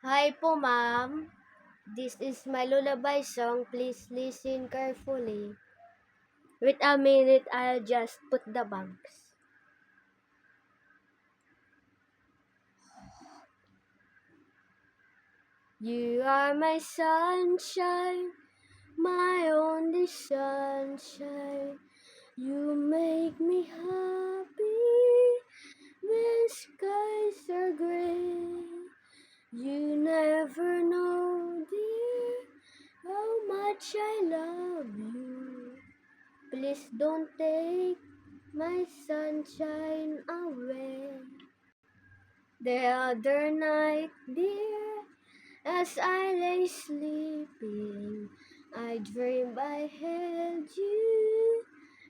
Hi po, ma'am. This is my lullaby song. Please listen carefully. Wait a minute, I'll just put the bangs. You are my sunshine, my only sunshine. You make me happy when skies are gray. You never know, dear, how much I love you. Please don't take my sunshine away. The other night, dear, as I lay sleeping, I dreamed I held you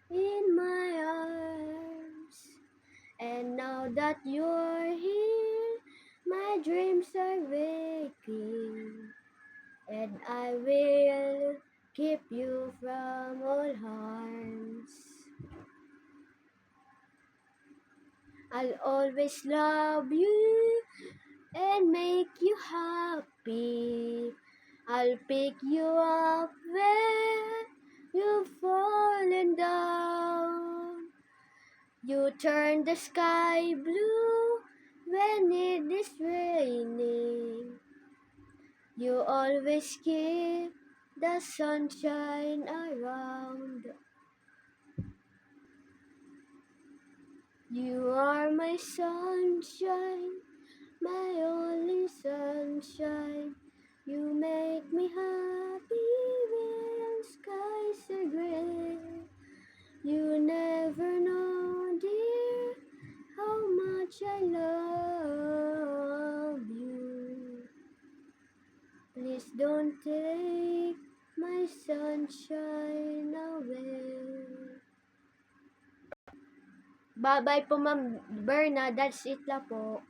in my arms. And now that you're here, my dreams are waking, and I will keep you from all harms. I'll always love you and make you happy. I'll pick you up when you've fallen down. You turn the sky blue when it is raining. You always keep the sunshine around. You are my sunshine, my only sunshine. You make me happy when skies are gray. You never know, dear, how much I love you. Please don't take my sunshine away. Bye-bye po, Ma'am Berna. That's it lang po.